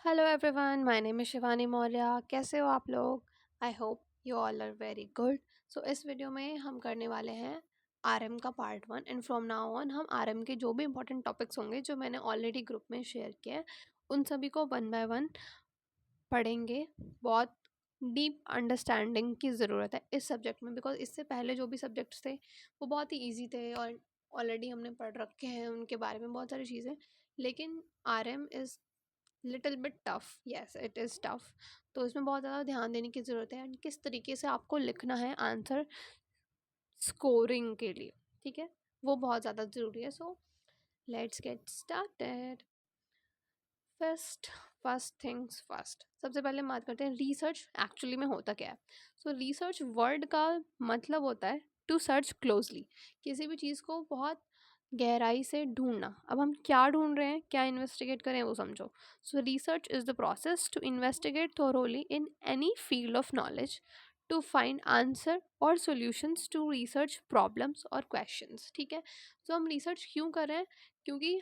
Hello everyone, my name is Shivani Maurya. कैसे हो आप लोग? I hope you all are very good. So इस वीडियो में हम करने वाले हैं आरएम का part 1 and from now on हम आरएम के जो भी इंपॉर्टेंट टॉपिक्स होंगे जो मैंने ऑलरेडी ग्रुप में शेयर किए हैं उन सभी को वन बाय वन पढ़ेंगे। बहुत डीप अंडरस्टैंडिंग की ज़रूरत है इस सब्जेक्ट में, बिकॉज इससे पहले जो भी सब्जेक्ट्स थे वो बहुत ही ईजी थे और ऑलरेडी हमने पढ़ रखे हैं उनके बारे में बहुत सारी चीज़ें। लेकिन RM is little bit tough, yes it is tough. तो इसमें बहुत ज़्यादा ध्यान देने की ज़रूरत है एंड किस तरीके से आपको लिखना है आंसर स्कोरिंग के लिए, ठीक है, वो बहुत ज़्यादा ज़रूरी है। So let's get started. First first things first, सबसे पहले हम बात करते हैं रिसर्च एक्चुअली में होता क्या है। सो रिसर्च वर्ड का मतलब होता है टू सर्च क्लोजली, किसी भी चीज़ को बहुत गहराई से ढूंढना। अब हम क्या ढूंढ रहे हैं, क्या इन्वेस्टिगेट करें वो समझो। So research is the process to investigate thoroughly in any field of knowledge to find answer और सॉल्यूशंस टू रिसर्च प्रॉब्लम्स और क्वेश्चंस, ठीक है। तो हम रिसर्च क्यों कर रहे हैं? क्योंकि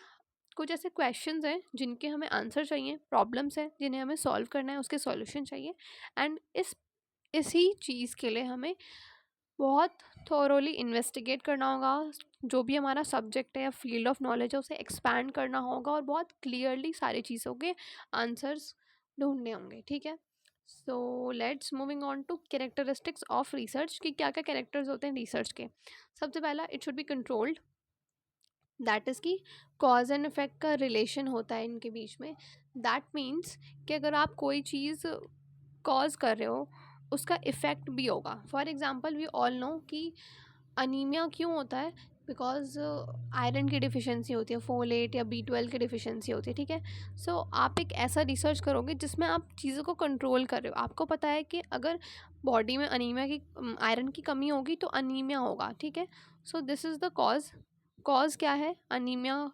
कुछ ऐसे क्वेश्चंस हैं जिनके हमें आंसर चाहिए, प्रॉब्लम्स हैं जिन्हें हमें सॉल्व करना है, उसके सॉल्यूशन चाहिए। एंड इसी चीज़ के लिए हमें बहुत थोरोली इन्वेस्टिगेट करना होगा। जो भी हमारा सब्जेक्ट है या फील्ड ऑफ नॉलेज है उसे एक्सपैंड करना होगा और बहुत क्लियरली सारी चीज़ों के आंसर्स ढूंढने होंगे, ठीक है। So let's moving on to characteristics of research कि क्या क्या कैरेक्टर्स होते हैं रिसर्च के। सबसे पहला, it should be controlled. That is कि कॉज एंड इफेक्ट का रिलेशन होता है इनके बीच में। दैट मीन्स कि अगर आप कोई चीज़ कॉज कर रहे हो उसका इफ़ेक्ट भी होगा। For example we all know कि अनीमिया क्यों होता है, बिकॉज आयरन की डिफिशियंसी होती है, फोलेट या B12 की डिफिशियंसी होती है, ठीक है। सो आप एक ऐसा रिसर्च करोगे जिसमें आप चीज़ों को कंट्रोल कर रहे हो। आपको पता है कि अगर बॉडी में अनीमिया की आयरन की कमी होगी तो अनीमिया होगा, ठीक है। सो this is the cause. Cause क्या है? अनीमिया।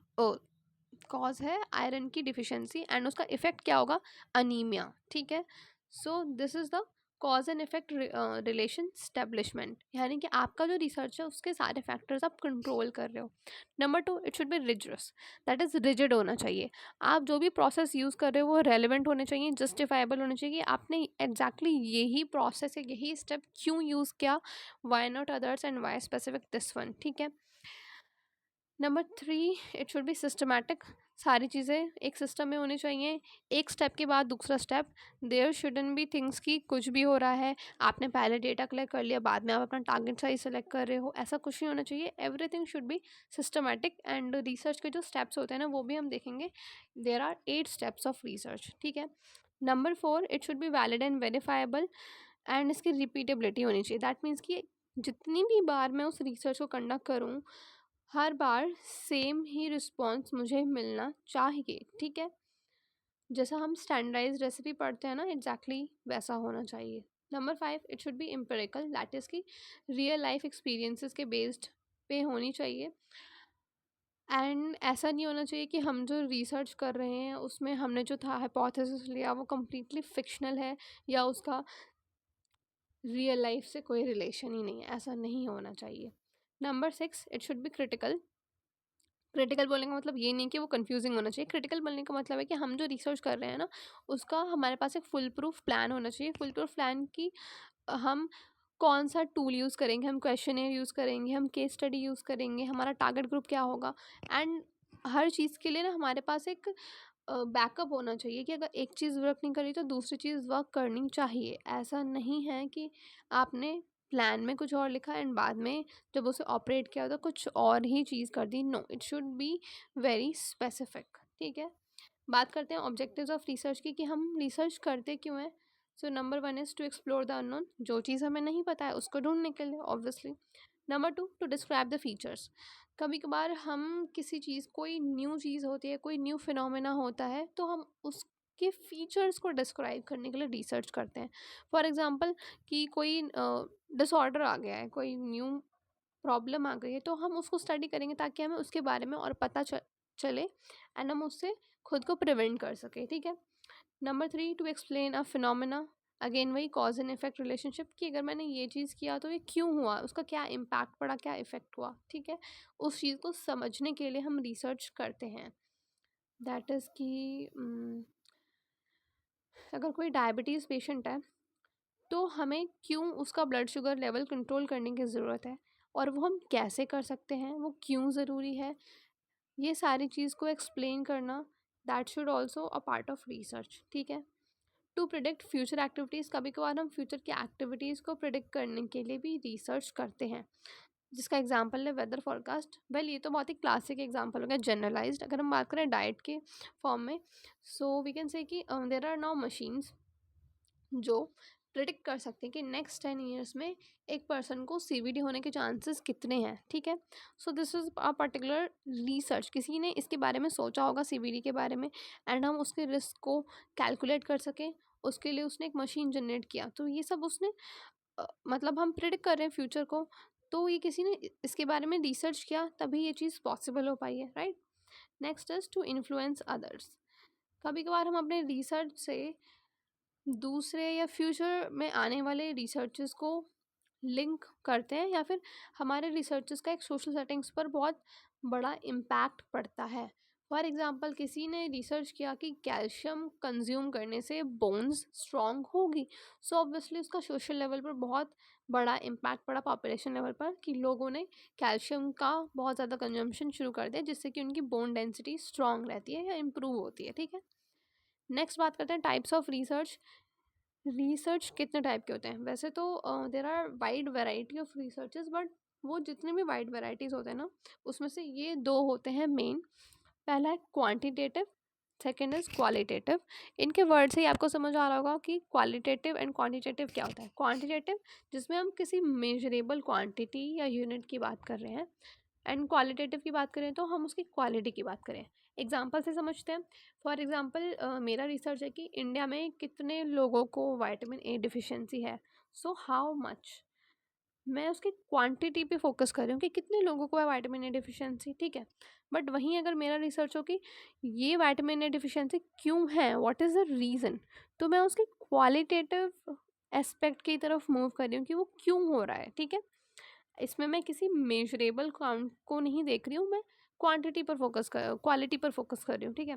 कॉज है आयरन की डिफिशियंसी एंड उसका इफेक्ट क्या होगा? अनीमिया, ठीक है। So this is the cause and effect relation establishment, यानी कि आपका जो रिसर्च है उसके सारे फैक्टर्स आप कंट्रोल कर रहे हो। Number 2, it should be rigorous. That is rigid होना चाहिए। आप जो भी प्रोसेस यूज़ कर रहे हो वो रेलिवेंट होने चाहिए, जस्टिफाइबल होने चाहिए। आपने एग्जैक्टली यही प्रोसेस है, यही स्टेप क्यों यूज़ किया, why not others and why specific this one, ठीक है। Number 3, it should be systematic. सारी चीज़ें एक सिस्टम में होनी चाहिए, एक स्टेप के बाद दूसरा step. There shouldn't be things की कुछ भी हो रहा है, आपने पहले डेटा कलेक्ट कर लिया बाद में आप अपना टारगेट साइज सेलेक्ट कर रहे हो, ऐसा कुछ नहीं होना चाहिए। Everything should be systematic and research के जो स्टेप्स होते हैं ना वो भी हम देखेंगे। There are 8 steps of research, ठीक है। Number 4, it should be valid and verifiable and इसकी रिपीटेबिलिटी होनी चाहिए। दैट मीन्स कि जितनी भी बार मैं उस रिसर्च को कंडक्ट करूँ हर बार सेम ही रिस्पॉन्स मुझे मिलना चाहिए, ठीक है। जैसा हम स्टैंडर्डाइज रेसिपी पढ़ते हैं ना, एग्जैक्टली वैसा होना चाहिए। Number 5, it should B empirical. That is की रियल लाइफ एक्सपीरियंसेस के बेस्ड पे होनी चाहिए। एंड ऐसा नहीं होना चाहिए कि हम जो रिसर्च कर रहे हैं उसमें हमने जो था हाइपोथेसिस लिया वो कम्प्लीटली फिक्शनल है या उसका रियल लाइफ से कोई रिलेशन ही नहीं है, ऐसा नहीं होना चाहिए। Number 6, it should B critical. Critical बोलने का मतलब ये नहीं कि वो कंफ्यूजिंग होना चाहिए। क्रिटिकल बोलने का मतलब है कि हम जो रिसर्च कर रहे हैं ना उसका हमारे पास एक फुल प्रूफ प्लान होना चाहिए। फुल प्रूफ प्लान की हम कौन सा टूल यूज़ करेंगे, हम क्वेश्चनेयर यूज़ करेंगे, हम केस स्टडी यूज़ करेंगे, हमारा टारगेट ग्रुप क्या होगा। एंड हर चीज़ के लिए ना हमारे पास एक बैकअप होना चाहिए कि अगर एक चीज़ वर्क नहीं करी तो दूसरी चीज़ वर्क करनी चाहिए। ऐसा नहीं है कि आपने प्लान में कुछ और लिखा एंड बाद में जब उसे ऑपरेट किया तो कुछ और ही चीज़ कर दी। No, it should be very specific, ठीक है। बात करते हैं ऑब्जेक्टिव्स ऑफ रिसर्च की कि हम रिसर्च करते क्यों हैं। So number 1 is to explore the unknown. जो चीज़ हमें नहीं पता है उसको ढूंढने के लिए obviously. Number 2, to describe the features. कभी कभार हम किसी चीज़, कोई न्यू चीज़ होती है, कोई न्यू फिनोमेना होता है तो हम उसके फीचर्स को डिस्क्राइब करने के लिए रिसर्च करते हैं। फॉर एग्जांपल कि कोई डिसऑर्डर आ गया है, कोई न्यू प्रॉब्लम आ गई है तो हम उसको स्टडी करेंगे ताकि हमें उसके बारे में और पता चले एंड हम उससे खुद को प्रिवेंट कर सकें, ठीक है। Number 3, to explain a phenomena. Again वही कॉज एंड इफेक्ट रिलेशनशिप कि अगर मैंने ये चीज़ किया तो ये क्यों हुआ, उसका क्या इम्पैक्ट पड़ा, क्या इफेक्ट हुआ, ठीक है। उस चीज़ को समझने के लिए हम रिसर्च करते हैं। दैट इज़ कि अगर कोई डायबिटीज़ पेशेंट है तो हमें क्यों उसका ब्लड शुगर लेवल कंट्रोल करने की ज़रूरत है और वो हम कैसे कर सकते हैं, वो क्यों ज़रूरी है, ये सारी चीज़ को एक्सप्लेन करना, that should also a part of research. ठीक है। टू प्रिडिक्ट फ्यूचर एक्टिविटीज़, कभी कभार हम फ्यूचर की एक्टिविटीज़ को प्रिडिक्ट करने के लिए भी रिसर्च करते हैं, जिसका एग्जांपल है वेदर फोरकास्ट। वेल ये तो बहुत ही क्लासिक एग्जांपल हो गया, जनरलाइज्ड। अगर हम बात करें डाइट के फॉर्म में, सो वी कैन से कि देर आर नाउ मशीन्स जो प्रिडिक्ट कर सकते हैं कि नेक्स्ट 10 ईयर्स में एक पर्सन को सीवीडी होने के चांसेस कितने हैं। ठीक है। सो this is a particular research, किसी ने इसके बारे में सोचा होगा सीवीडी के बारे में, एंड हम उसके रिस्क को कैलकुलेट कर सकें, उसके लिए उसने एक मशीन जनरेट किया। तो ये सब उसने मतलब हम प्रिडिक्ट कर रहे हैं फ्यूचर को, तो ये किसी ने इसके बारे में रिसर्च किया, तभी ये चीज़ पॉसिबल हो पाई है, right. Next is to influence others. कभी कभार हम अपने रिसर्च से दूसरे या फ्यूचर में आने वाले रिसर्चेस को लिंक करते हैं, या फिर हमारे रिसर्चेस का एक सोशल सेटिंग्स पर बहुत बड़ा इम्पैक्ट पड़ता है। फॉर एग्जांपल किसी ने रिसर्च किया कि कैल्शियम कंज्यूम करने से बोन्स स्ट्रॉन्ग होगी, सो ऑब्वियसली उसका सोशल लेवल पर बहुत बड़ा इम्पैक्ट पड़ा, पॉपुलेशन लेवल पर, कि लोगों ने कैल्शियम का बहुत ज़्यादा कंजम्पशन शुरू कर दिया, जिससे कि उनकी बोन डेंसिटी स्ट्रॉन्ग रहती है या इम्प्रूव होती है। ठीक है। नेक्स्ट बात करते हैं टाइप्स ऑफ रिसर्च। रिसर्च कितने टाइप के होते हैं? वैसे तो there are wide variety of researches, but वो जितने भी वाइड वैरायटीज़ होते हैं ना, उसमें से ये दो होते हैं मेन। पहला है क्वांटिटेटिव, सेकेंड इज क्वालिटेटिव। इनके वर्ड से ही आपको समझ आ रहा होगा कि क्वालिटेटिव एंड क्वांटिटेटिव क्या होता है। क्वांटिटेटिव जिसमें हम किसी मेजरेबल क्वांटिटी या यूनिट की बात कर रहे हैं, एंड क्वालिटेटिव की बात करें तो हम उसकी क्वालिटी की बात करें। एग्जाम्पल से समझते हैं। फॉर एग्जाम्पल मेरा रिसर्च है कि इंडिया में कितने लोगों को विटामिन ए डिफिशिएंसी है, सो हाउ मच। मैं उसकी क्वांटिटी पे फोकस कर रही हूँ कि कितने लोगों को है विटामिन ए डिफिशिएंसी। ठीक है। बट वहीं अगर मेरा रिसर्च हो कि ये विटामिन ए डिफिशिएंसी क्यों है, व्हाट इज़ द रीज़न, तो मैं उसके क्वालिटेटिव एस्पेक्ट की तरफ मूव कर रही हूँ कि वो क्यों हो रहा है। ठीक है। इसमें मैं किसी मेजरेबल काउंट को नहीं देख रही हूँ, मैं क्वालिटी पर फोकस कर रही हूँ। ठीक है।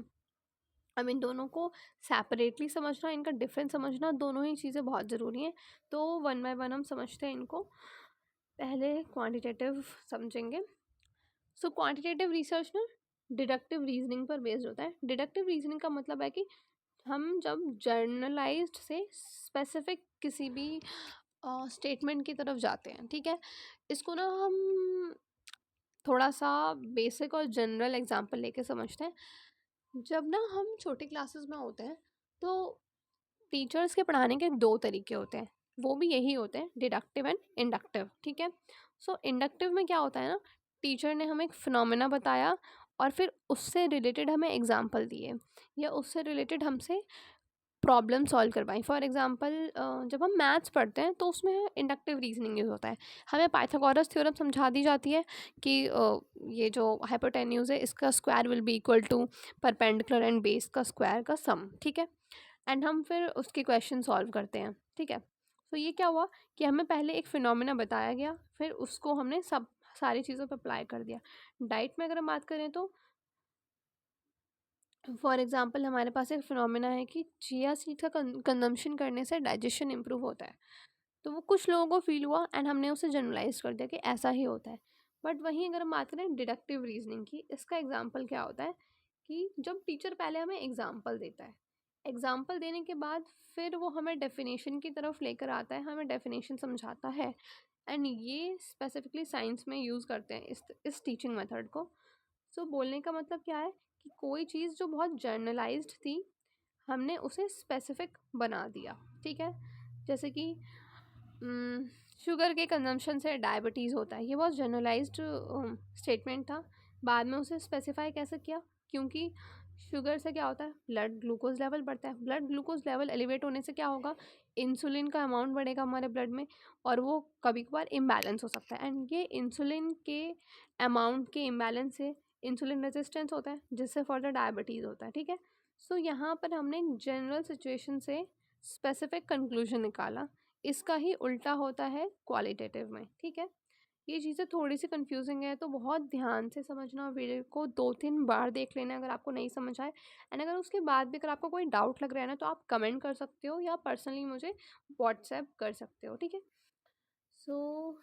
अब इन दोनों को सेपरेटली समझना, इनका डिफरेंस समझना, दोनों ही चीज़ें बहुत ज़रूरी हैं। तो वन बाय वन हम समझते हैं इनको। पहले क्वांटिटेटिव समझेंगे। सो क्वांटिटेटिव रिसर्च ना डिडक्टिव रीजनिंग पर बेस्ड होता है। डिडक्टिव रीजनिंग का मतलब है कि हम जब जर्नलाइज्ड से स्पेसिफिक किसी भी स्टेटमेंट की तरफ जाते हैं। ठीक है। इसको ना हम थोड़ा सा बेसिक और जनरल एग्जांपल लेके समझते हैं। जब ना हम छोटी क्लासेस में होते हैं तो टीचर्स के पढ़ाने के दो तरीके होते हैं, वो भी यही होते हैं, डिडक्टिव एंड इंडक्टिव। ठीक है। सो इंडक्टिव में क्या होता है ना, टीचर ने हमें एक फिनोमेना बताया और फिर उससे रिलेटेड हमें एग्जांपल दिए, या उससे रिलेटेड हमसे प्रॉब्लम सॉल्व करवाई। फॉर एग्जांपल जब हम मैथ्स पढ़ते हैं तो उसमें इंडक्टिव रीजनिंग यूज़ होता है। हमें पाइथागोरस थ्योरम समझा दी जाती है कि ये जो हाइपोटेन्यूज है इसका square will be equal to perpendicular and base का स्क्वायर का सम। ठीक है। एंड हम फिर उसके क्वेश्चन सॉल्व करते हैं। ठीक है। तो ये क्या हुआ कि हमें पहले एक फिनोमेना बताया गया, फिर उसको हमने सब सारी चीज़ों पर अप्लाई कर दिया। डाइट में अगर हम बात करें तो फॉर एग्जांपल हमारे पास एक फिनोमेना है कि चिया सीड का कंजम्पशन करने से डाइजेशन इम्प्रूव होता है। तो वो कुछ लोगों को फील हुआ एंड हमने उसे जनरलाइज कर दिया कि ऐसा ही होता है। बट वहीं अगर हम बात करें डिडक्टिव रीजनिंग की, इसका एग्जाम्पल क्या होता है कि जब टीचर पहले हमें एग्जाम्पल देता है, एग्जाम्पल देने के बाद फिर वो हमें डेफिनेशन की तरफ लेकर आता है, हमें डेफिनेशन समझाता है। एंड ये स्पेसिफिकली साइंस में यूज़ करते हैं इस टीचिंग मेथड को। सो बोलने का मतलब क्या है कि कोई चीज़ जो बहुत जर्नलाइज्ड थी, हमने उसे स्पेसिफिक बना दिया। ठीक है। जैसे कि शुगर के कंजम्पशन से डायबिटीज़ होता है, ये बहुत जनरलाइज्ड स्टेटमेंट था। बाद में उसे स्पेसिफाई कैसे किया, क्योंकि शुगर से क्या होता है, ब्लड ग्लूकोज लेवल बढ़ता है। ब्लड ग्लूकोज लेवल एलिवेट होने से क्या होगा, इंसुलिन का अमाउंट बढ़ेगा हमारे ब्लड में, और वो कभी कभार इम्बैलेंस हो सकता है। एंड ये इंसुलिन के अमाउंट के इम्बैलेंस से इंसुलिन रेजिस्टेंस होता है, जिससे फर्दर डायबिटीज़ होता है। ठीक है। सो यहाँ पर हमने एक जनरल सिचुएशन से स्पेसिफिक कंक्लूजन निकाला। इसका ही उल्टा होता है क्वालिटेटिव में। ठीक है। ये चीज़ें थोड़ी सी कंफ्यूजिंग है, तो बहुत ध्यान से समझना, वीडियो को 2-3 बार देख लेना अगर आपको नहीं समझ आए। एंड अगर उसके बाद भी अगर आपको कोई डाउट लग रहा है ना, तो आप कमेंट कर सकते हो या पर्सनली मुझे व्हाट्सएप कर सकते हो, ठीक है। सो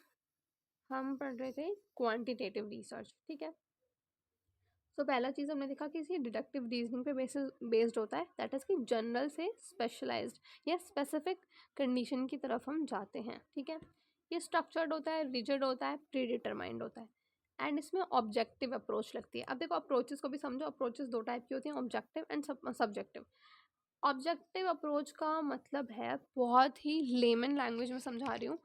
हम पढ़ रहे थे क्वांटिटेटिव रिसर्च, ठीक है। तो पहला चीज़ हमने देखा कि इसे डिडक्टिव रीजनिंग पे बेस्ड होता है, दैट इज़ कि जनरल से स्पेशलाइज्ड या स्पेसिफिक कंडीशन की तरफ हम जाते हैं, ठीक है। ये स्ट्रक्चर्ड होता है, रिजिड होता है, प्री डिटरमाइंड होता है, एंड इसमें ऑब्जेक्टिव अप्रोच लगती है। अब देखो अप्रोचेस को भी समझो, अप्रोचेस दो टाइप की होती हैं, objective and subjective. Objective approach का मतलब है, बहुत ही लेमन लैंग्वेज में समझा रही हूँ,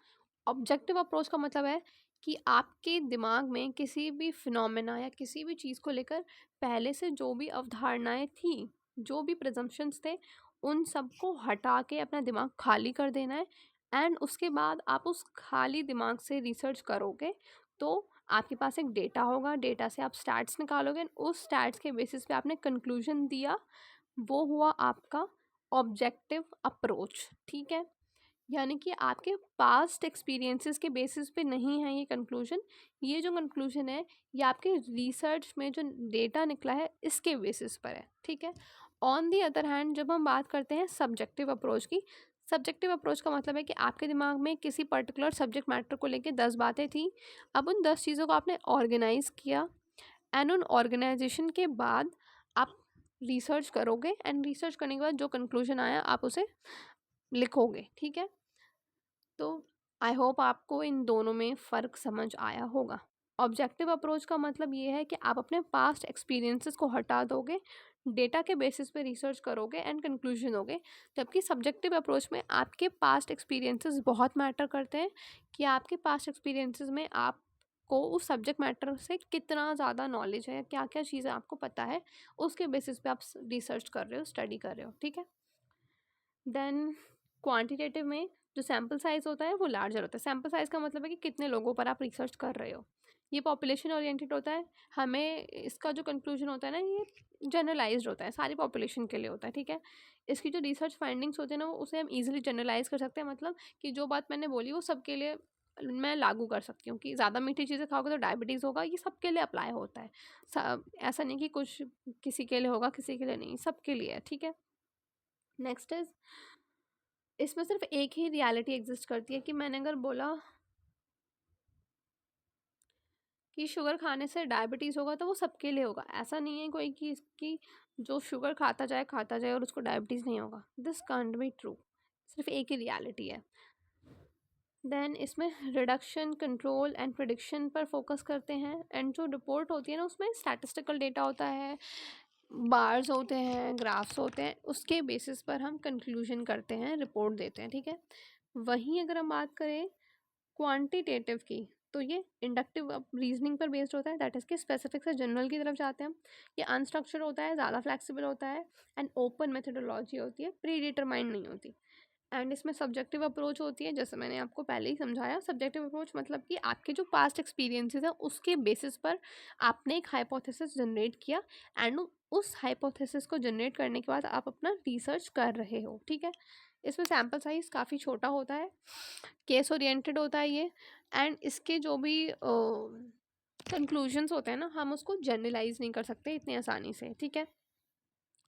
ऑब्जेक्टिव अप्रोच का मतलब है कि आपके दिमाग में किसी भी फिनोमेना या किसी भी चीज़ को लेकर पहले से जो भी अवधारणाएं थी, जो भी प्रिजम्पशंस थे, उन सबको हटा के अपना दिमाग खाली कर देना है। एंड उसके बाद आप उस खाली दिमाग से रिसर्च करोगे, तो आपके पास एक डेटा होगा, डेटा से आप स्टैट्स निकालोगे, उस स्टैट्स के बेसिस पे आपने कंक्लूजन दिया, वो हुआ आपका ऑब्जेक्टिव अप्रोच, ठीक है। यानी कि आपके पास्ट एक्सपीरियंसेस के बेसिस पे नहीं है ये कंक्लूजन, ये जो कंक्लूजन है ये आपके रिसर्च में जो डेटा निकला है इसके बेसिस पर है, ठीक है। ऑन दी अदर हैंड जब हम बात करते हैं सब्जेक्टिव अप्रोच की, सब्जेक्टिव अप्रोच का मतलब है कि आपके दिमाग में किसी पर्टिकुलर सब्जेक्ट मैटर को लेके 10 बातें थी, अब उन 10 चीज़ों को आपने ऑर्गेनाइज किया, एंड उन ऑर्गेनाइजेशन के बाद आप रिसर्च करोगे, एंड रिसर्च करने के बाद जो कंक्लूजन आया आप उसे लिखोगे, ठीक है। तो आई होप आपको इन दोनों में फ़र्क समझ आया होगा। ऑब्जेक्टिव अप्रोच का मतलब ये है कि आप अपने पास्ट एक्सपीरियंसेस को हटा दोगे, डेटा के बेसिस पे रिसर्च करोगे एंड कंक्लूजन होगे। जबकि सब्जेक्टिव अप्रोच में आपके पास्ट एक्सपीरियंसेस बहुत मैटर करते हैं, कि आपके पास्ट एक्सपीरियंसेस में आपको उस सब्जेक्ट मैटर से कितना ज़्यादा नॉलेज है, क्या क्या चीज़ें आपको पता है, उसके बेसिस पे आप रिसर्च कर रहे हो, स्टडी कर रहे हो, ठीक है। देन क्वांटिटेटिव में जो सैम्पल साइज होता है वो लार्जर होता है। सैम्पल साइज का मतलब है कि कितने लोगों पर आप रिसर्च कर रहे हो। ये पॉपुलेशन ओरिएंटेड होता है, हमें इसका जो कंक्लूजन होता है ना, ये जनरलाइज्ड होता है, सारी पॉपुलेशन के लिए होता है, ठीक है। इसकी जो रिसर्च फाइंडिंग्स होते हैं ना, उसे हम इजीली जनरलाइज कर सकते हैं, मतलब कि जो बात मैंने बोली वो सबके लिए मैं लागू कर सकती हूँ, कि ज़्यादा मीठी चीज़ें खाओगे तो डायबिटीज़ होगा, ये सबके लिए अप्लाई होता है। ऐसा नहीं कि कुछ किसी के लिए होगा किसी के लिए नहीं, सबके लिए है, ठीक है। नेक्स्ट इज, इसमें सिर्फ एक ही रियलिटी एग्जिस्ट करती है, कि मैंने अगर बोला कि शुगर खाने से डायबिटीज़ होगा तो वो सबके लिए होगा, ऐसा नहीं है कोई कि इसकी जो शुगर खाता जाए और उसको डायबिटीज़ नहीं होगा, दिस कांट बी ट्रू। सिर्फ एक ही रियलिटी है। देन इसमें रिडक्शन, कंट्रोल एंड प्रिडिक्शन पर फोकस करते हैं, एंड जो रिपोर्ट होती है ना उसमें स्टैटिस्टिकल डेटा होता है, बार्स होते हैं, ग्राफ्स होते हैं, उसके बेसिस पर हम कंक्लूजन करते हैं, रिपोर्ट देते हैं, ठीक है। वहीं अगर हम बात करें क्वांटिटेटिव की, तो ये इंडक्टिव रीजनिंग पर बेस्ड होता है, दैट इज़ कि स्पेसिफिक से जनरल की तरफ जाते हैं हम। ये अनस्ट्रक्चर होता है, ज़्यादा फ्लेक्सिबल होता है, एंड ओपन मेथडोलॉजी होती है, प्री डिटरमाइंड नहीं होती। एंड इसमें सब्जेक्टिव अप्रोच होती है, जैसे मैंने आपको पहले ही समझाया। सब्जेक्टिव अप्रोच मतलब कि आपके जो पास्ट एक्सपीरियंसेस हैं उसके बेसिस पर आपने एक हाइपोथेसिस जनरेट किया, एंड उस हाइपोथेसिस को जनरेट करने के बाद आप अपना रिसर्च कर रहे हो, ठीक है। इसमें सैम्पल साइज काफ़ी छोटा होता है, केस ओरिएंटेड होता है ये, एंड इसके जो भी कंक्लूजन्स होते हैं ना, हम उसको जनरलाइज नहीं कर सकते इतनी आसानी से, ठीक है।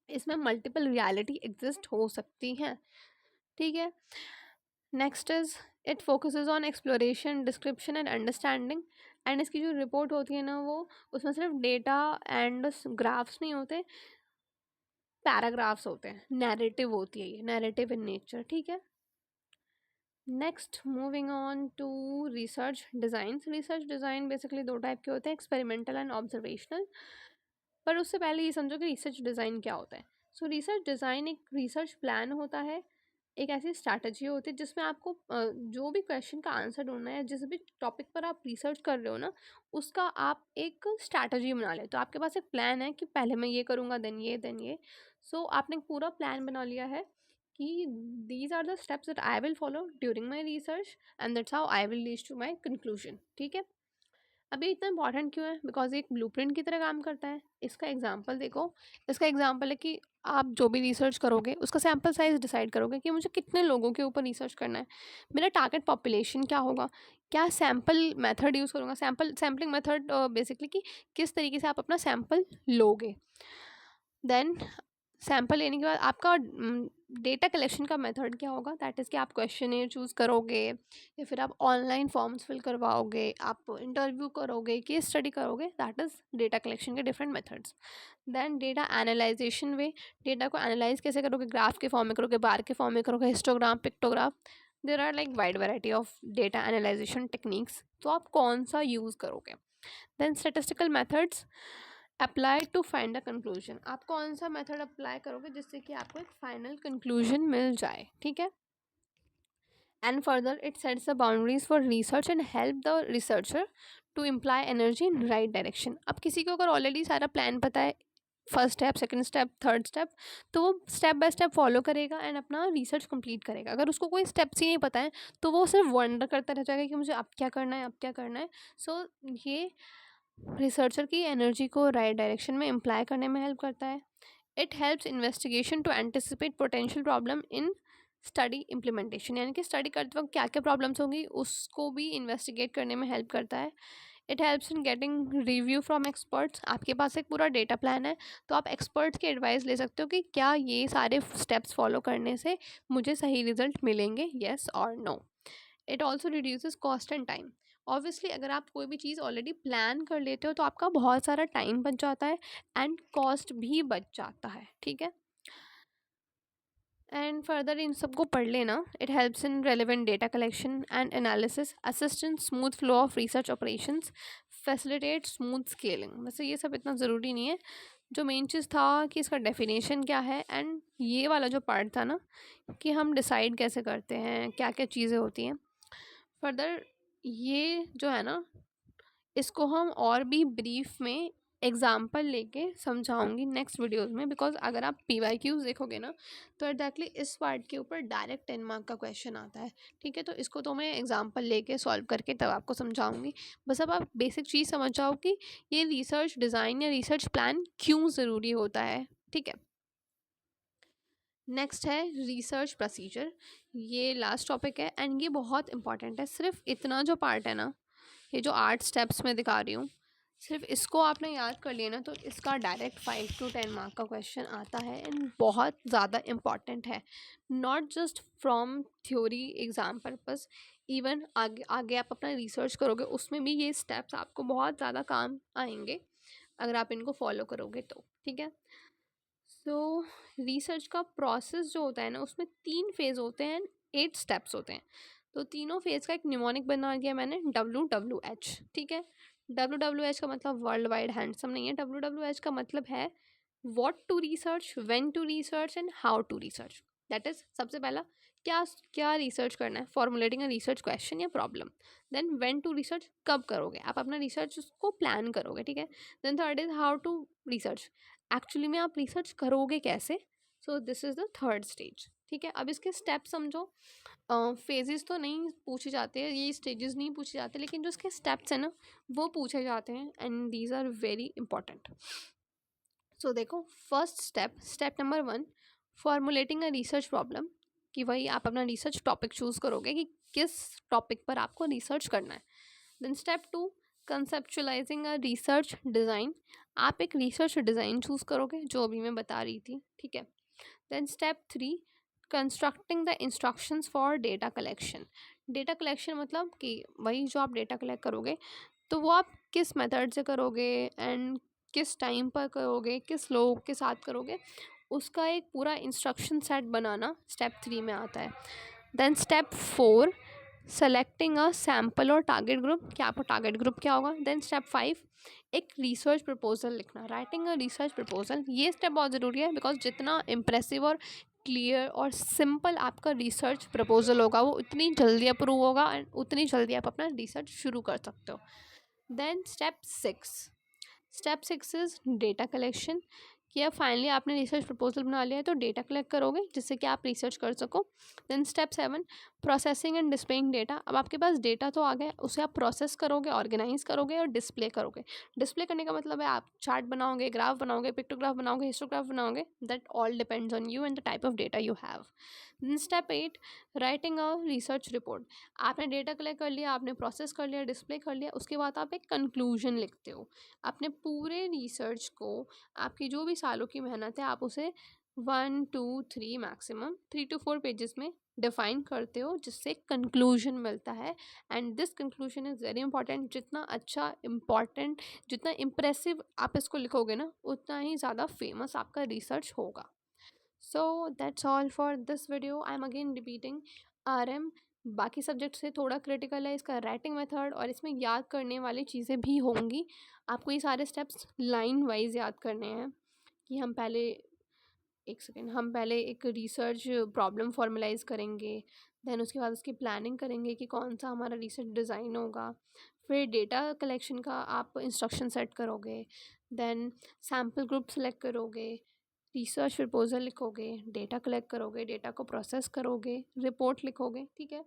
इसमें मल्टीपल रियलिटी एग्जिस्ट हो सकती हैं, ठीक है। Next is, it focuses on exploration, description and understanding. And इसकी जो रिपोर्ट होती है ना, वो उसमें सिर्फ डेटा एंड ग्राफ्स नहीं होते, पैराग्राफ्स होते हैं, नैरेटिव होती है, ये नैरेटिव इन नेचर, ठीक है। Next moving on to research design. Research design basically दो टाइप के होते हैं, एक्सपेरिमेंटल एंड ऑब्जर्वेशनल। पर उससे पहले ये समझो कि रिसर्च डिज़ाइन क्या होता है। सो रिसर्च डिज़ाइन एक रिसर्च प्लान होता है, एक ऐसी स्ट्रैटेजी होती है जिसमें आपको जो भी क्वेश्चन का आंसर ढूंढना है, जिस भी टॉपिक पर आप रिसर्च कर रहे हो ना, उसका आप एक स्ट्रैटेजी बना ले। तो आपके पास एक प्लान है कि पहले मैं ये करूँगा, देन ये, देन ये। सो आपने एक पूरा प्लान बना लिया है कि these are the steps that I will follow during my research, and that's how I will reach to my conclusion, ठीक है। अभी इतना इंपॉर्टेंट क्यों है? बिकॉज एक ब्लूप्रिंट की तरह काम करता है। इसका एग्जांपल देखो, इसका एग्जांपल है कि आप जो भी रिसर्च करोगे उसका सैम्पल साइज डिसाइड करोगे कि मुझे कितने लोगों के ऊपर रिसर्च करना है, मेरा टारगेट पॉपुलेशन क्या होगा, क्या सैम्पल मेथड यूज़ करूँगा, सैम्पलिंग मेथड बेसिकली कि किस तरीके से आप अपना सैम्पल लोगे। देन सैम्पल लेने के बाद आपका डेटा कलेक्शन का मेथड क्या होगा, दैट इज़ कि आप क्वेश्चनेयर चूज़ करोगे या फिर आप ऑनलाइन फॉर्म्स फिल करवाओगे, आप इंटरव्यू करोगे, केस स्टडी करोगे, दैट इज़ डेटा कलेक्शन के different methods. Then data analysation way, data को एनालाइज कैसे करोगे, ग्राफ के फॉर्म में करोगे, बार के फॉर्म में करोगे, histogram, pictograph, there are like wide variety of data analysation techniques, तो आप कौन सा यूज़ करोगे। Then statistical methods apply to find the conclusion, आप कौन सा मेथड अप्लाई करोगे जिससे कि आपको एक फाइनल कंक्लूजन मिल जाए, ठीक है। And further it sets the boundaries for research and help the researcher to imply energy in right direction. अब किसी को अगर ऑलरेडी सारा प्लान पता है, first step, second step, third step, तो वो स्टेप बाय स्टेप फॉलो करेगा एंड अपना रिसर्च कंप्लीट करेगा। अगर उसको कोई स्टेप्स ही नहीं पता है तो वो सिर्फ वंडर करता रह जाएगा कि मुझे अब क्या करना है, अब क्या करना है। सो ये रिसर्चर की एनर्जी को राइट डायरेक्शन में इम्प्लाई करने में हेल्प करता है। It helps investigation to anticipate potential problem in study implementation, यानी कि स्टडी करते वक्त क्या क्या प्रॉब्लम्स होंगी उसको भी इन्वेस्टिगेट करने में हेल्प करता है। It helps in getting review from experts, आपके पास एक पूरा डेटा प्लान है तो आप एक्सपर्ट्स की एडवाइस ले सकते हो कि क्या ये सारे स्टेप्स फॉलो करने से मुझे सही रिजल्ट मिलेंगे, येस और no. It also reduces cost and time, obviously अगर आप कोई भी चीज़ ऑलरेडी प्लान कर लेते हो तो आपका बहुत सारा टाइम बच जाता है एंड कॉस्ट भी बच जाता है, ठीक है। एंड फर्दर इन सबको पढ़ लेना। It helps in relevant data collection and analysis, assist in smooth flow of research operations, facilitate smooth scaling. वैसे ये सब इतना ज़रूरी नहीं है, जो मेन चीज़ था कि इसका डेफिनेशन क्या है एंड ये वाला जो पार्ट था ना कि हम डिसाइड कैसे करते हैं क्या क्या चीज़ें होती हैं। फर्दर ये जो है ना इसको हम और भी ब्रीफ में एग्जाम्पल लेके समझाऊंगी नेक्स्ट वीडियोस में, बिकॉज अगर आप PYQs देखोगे ना तो एग्जैक्टली इस पार्ट के ऊपर डायरेक्ट 10 मार्क का क्वेश्चन आता है, ठीक है। तो इसको तो मैं एग्जाम्पल लेके सॉल्व करके तब आपको समझाऊंगी। बस अब आप बेसिक चीज़ समझ जाओ कि ये रिसर्च डिज़ाइन या रिसर्च प्लान क्यों ज़रूरी होता है, ठीक है। नेक्स्ट है रिसर्च प्रोसीजर, ये लास्ट टॉपिक है एंड ये बहुत इंपॉर्टेंट है। सिर्फ इतना जो पार्ट है ना, ये जो 8 स्टेप्स मैं दिखा रही हूँ, सिर्फ इसको आपने याद कर लिया ना तो इसका डायरेक्ट 5 to 10 मार्क का क्वेश्चन आता है एंड बहुत ज़्यादा इम्पॉर्टेंट है, not just from theory exam purpose, even आगे आगे आप अपना रिसर्च करोगे उसमें भी ये स्टेप्स आपको बहुत ज़्यादा काम आएंगे अगर आप इनको फॉलो करोगे तो, ठीक है। सो रिसर्च का प्रोसेस जो होता है ना उसमें 3 फेज़ होते हैं, 8 स्टेप्स होते हैं। तो तीनों फेज़ का एक निमोनिक बना दिया मैंने, WWH, ठीक है। WWH का मतलब वर्ल्ड वाइड हैंडसम नहीं है, WWH का मतलब है what to research, when to research and how to research. That is सबसे पहला क्या क्या रिसर्च करना है, फॉर्मुलेटिंग अ रिसर्च क्वेश्चन या problem. Then when to research, कब करोगे आप अपना रिसर्च उसको प्लान करोगे, ठीक है। Then third is how to research, actually में आप रिसर्च करोगे कैसे। So this is the third stage, ठीक है। अब इसके स्टेप समझो, फेजेस तो नहीं पूछे जाते हैं, ये स्टेजेस नहीं पूछे जाते, लेकिन जो इसके स्टेप्स हैं ना वो पूछे जाते हैं and these are very important. So देखो first step, step number 1, formulating a research problem, कि वही आप अपना रिसर्च टॉपिक चूज़ करोगे कि किस टॉपिक पर आपको रिसर्च करना है। Then step 2, conceptualising a research design, आप एक रिसर्च डिज़ाइन चूज़ करोगे जो अभी मैं बता रही थी, ठीक है। Then step 3, constructing the instructions for data collection, data collection मतलब कि वही जो आप डेटा कलेक्ट करोगे तो वो आप किस मेथड से करोगे एंड किस टाइम पर करोगे, किस लोग के साथ करोगे, उसका एक पूरा इंस्ट्रक्शन सेट बनाना स्टेप 3 में आता है। Then step 4, selecting a sample और टारगेट ग्रुप, क्या आपका टारगेट ग्रुप क्या होगा। देन स्टेप 5, एक रिसर्च प्रपोजल लिखना, राइटिंग अ रिसर्च प्रपोजल। ये स्टेप बहुत ज़रूरी है बिकॉज जितना इम्प्रेसिव और क्लियर और सिंपल आपका रिसर्च प्रपोजल होगा वो उतनी जल्दी अप्रूव होगा एंड उतनी जल्दी आप अपना रिसर्च शुरू कर सकते हो। Then step 6 is data collection, कि अब फाइनली आपने रिसर्च प्रपोजल बना लिया है, तो डेटा कलेक्ट करोगे जिससे कि आप रिसर्च कर सको। Then step 7, processing and displaying data. अब आपके पास डेटा तो आ गया, उसे आप प्रोसेस करोगे, ऑर्गेनाइज करोगे और डिस्प्ले करोगे। डिस्प्ले करने का मतलब है आप चार्ट बनाओगे, ग्राफ बनाओगे, पिक्टोग्राफ बनाओगे, हिस्टोग्राफ बनाओगे। That all depends on you and the type of data you have. Then step 8, writing a research report. आपने डेटा कलेक्ट कर लिया, आपने प्रोसेस कर लिया, डिस्प्ले कर लिया, उसके बाद आप एक कंक्लूजन लिखते हो। अपने पूरे रिसर्च को, आपकी जो भी सालों की मेहनत है, आप उसे 1 2 3 मैक्सिमम 3 to 4 पेजेस में डिफाइन करते हो, जिससे कंक्लूजन मिलता है। And this conclusion is very important. जितना अच्छा, इम्पॉर्टेंट, जितना इम्प्रेसिव आप इसको लिखोगे ना, उतना ही ज़्यादा फेमस आपका रिसर्च होगा। So that's all for this video. I am again repeating, RM बाकी सब्जेक्ट से थोड़ा क्रिटिकल है, इसका राइटिंग मेथड और इसमें याद करने वाली चीज़ें भी होंगी। आपको ये सारे स्टेप्स लाइन वाइज याद करने हैं। कि हम पहले, एक सेकेंड, हम पहले एक रिसर्च प्रॉब्लम फॉर्मुलाइज करेंगे, देन उसके बाद उसकी प्लानिंग करेंगे कि कौन सा हमारा रिसर्च डिज़ाइन होगा। फिर डेटा कलेक्शन का आप इंस्ट्रक्शन सेट करोगे, देन सैम्पल ग्रुप सेलेक्ट करोगे, रिसर्च प्रपोजल लिखोगे, डेटा कलेक्ट करोगे, डेटा को प्रोसेस करोगे, रिपोर्ट लिखोगे। ठीक है,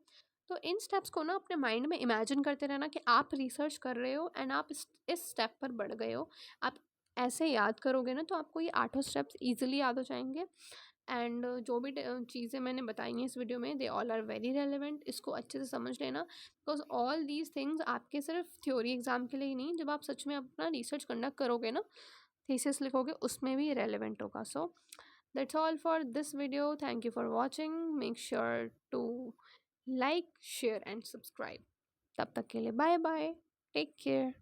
तो इन स्टेप्स को ना अपने माइंड में इमेजिन करते रहना कि आप रिसर्च कर रहे हो एंड आप इस स्टेप पर बढ़ गए हो। आप ऐसे याद करोगे ना, तो आपको ये 8 स्टेप्स ईजिली याद हो जाएंगे। एंड जो भी चीज़ें मैंने बताई हैं इस वीडियो में, they all are very relevant. इसको अच्छे से समझ लेना, बिकॉज ऑल दीज थिंग्स आपके सिर्फ थ्योरी एग्जाम के लिए ही नहीं, जब आप सच में अपना रिसर्च कंडक्ट करोगे ना, थीसिस लिखोगे, उसमें भी रेलिवेंट होगा। So that's all for this video. Thank you for watching. Make sure to like, share and subscribe. तब तक के लिए बाय बाय, टेक केयर।